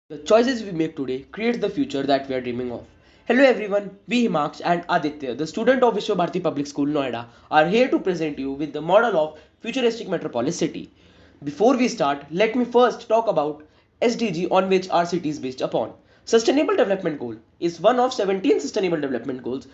The choices we make today create the future that we are dreaming of. Hello everyone, we Himaksh and Aditya, the student of Vishwa Bharti Public School, Noida, are here to present you with the model of futuristic metropolis city. Before we start, let me first talk about SDG on which our city is based upon. Sustainable Development Goal is one of 17 Sustainable Development Goals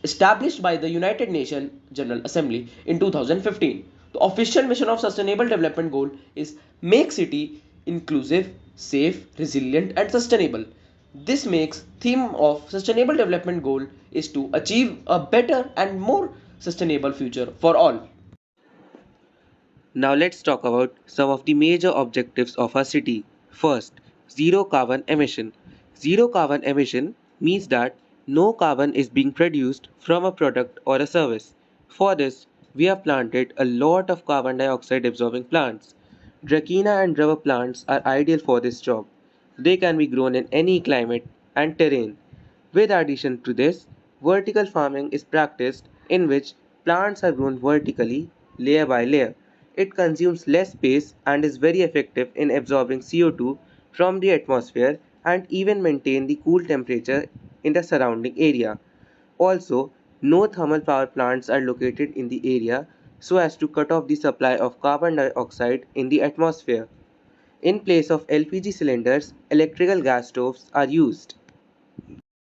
established by the United Nations General Assembly in 2015. The official mission of Sustainable Development Goal is make city inclusive, safe, resilient and sustainable. This makes theme of Sustainable Development Goal is to achieve a better and more sustainable future for all. Now let's talk about some of the major objectives of our city. First, zero carbon emission. Zero carbon emission means that no carbon is being produced from a product or a service. For this, we have planted a lot of carbon dioxide absorbing plants. Dracena and rubber plants are ideal for this job. They can be grown in any climate and terrain. With addition to this, vertical farming is practiced in which plants are grown vertically, layer by layer. It consumes less space and is very effective in absorbing CO2 from the atmosphere and even maintain the cool temperature in the surrounding area. Also, no thermal power plants are located in the area so as to cut off the supply of carbon dioxide in the atmosphere. In place of LPG cylinders, electrical gas stoves are used.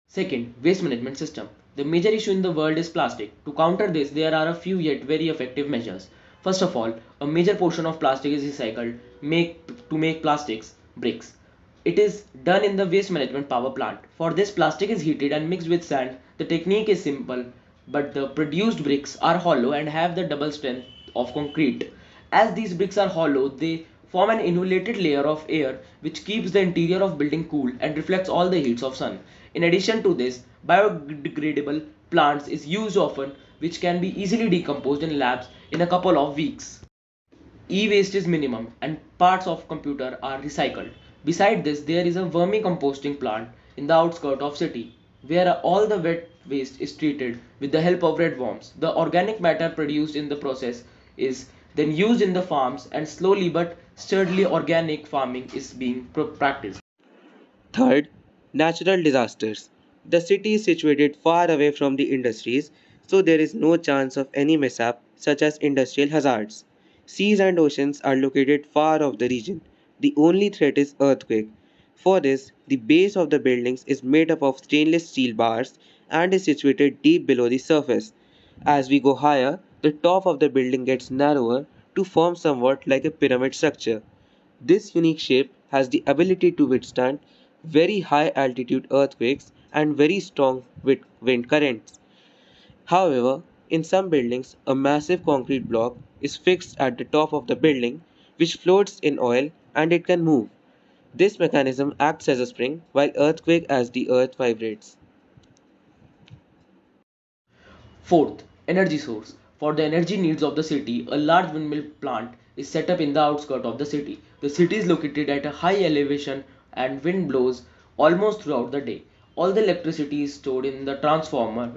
Second, waste management system. The major issue in the world is plastic. To counter this, there are a few yet very effective measures. First of all, a major portion of plastic is recycled to make plastics bricks. It is done in the waste management power plant. For this, plastic is heated and mixed with sand. The technique is simple, but the produced bricks are hollow and have the double strength of concrete. As these bricks are hollow, they form an insulated layer of air which keeps the interior of building cool and reflects all the heats of sun. In addition to this, biodegradable plants is used often which can be easily decomposed in labs in a couple of weeks. E-waste is minimum and parts of computer are recycled. Beside this, there is a vermicomposting plant in the outskirts of city where all the wet waste is treated with the help of red worms. The organic matter produced in the process is then used in the farms and slowly but steadily organic farming is being practiced. Third, natural disasters. The city is situated far away from the industries, so there is no chance of any mishap, such as industrial hazards. Seas and oceans are located far off the region. The only threat is earthquake. For this, the base of the buildings is made up of stainless steel bars and is situated deep below the surface. As we go higher, the top of the building gets narrower to form somewhat like a pyramid structure. This unique shape has the ability to withstand very high altitude earthquakes and very strong wind currents. However, in some buildings, a massive concrete block is fixed at the top of the building which floats in oil and it can move. This mechanism acts as a spring while earthquake as the earth vibrates. Fourth, energy source. For the energy needs of the city, a large windmill plant is set up in the outskirts of the city. The city is located at a high elevation and wind blows almost throughout the day. All the electricity is stored in the transformer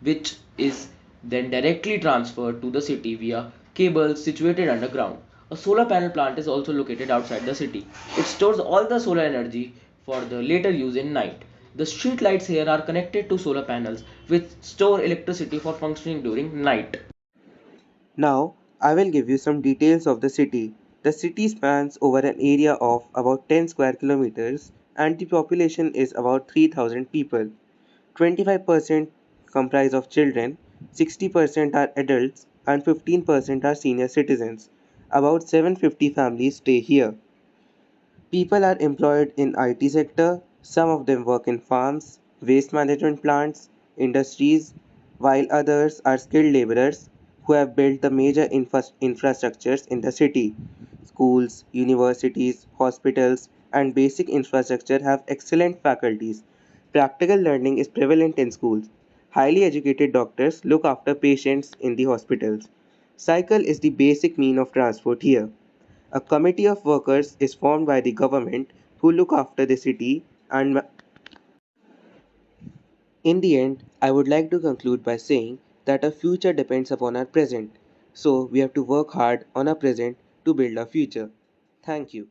which is then directly transferred to the city via cables situated underground. A solar panel plant is also located outside the city. It stores all the solar energy for the later use in night. The street lights here are connected to solar panels which store electricity for functioning during night. Now, I will give you some details of the city. The city spans over an area of about 10 square kilometers and the population is about 3,000 people. 25% comprise of children, 60% are adults, and 15% are senior citizens. About 750 families stay here. People are employed in IT sector, some of them work in farms, waste management plants, industries, while others are skilled laborers who have built the major infrastructures in the city. Schools, universities, hospitals, and basic infrastructure have excellent faculties. Practical learning is prevalent in schools. Highly educated doctors look after patients in the hospitals. Cycle is the basic mean of transport here. A committee of workers is formed by the government who look after the city and in the end, I would like to conclude by saying that our future depends upon our present. So we have to work hard on our present to build our future. Thank you.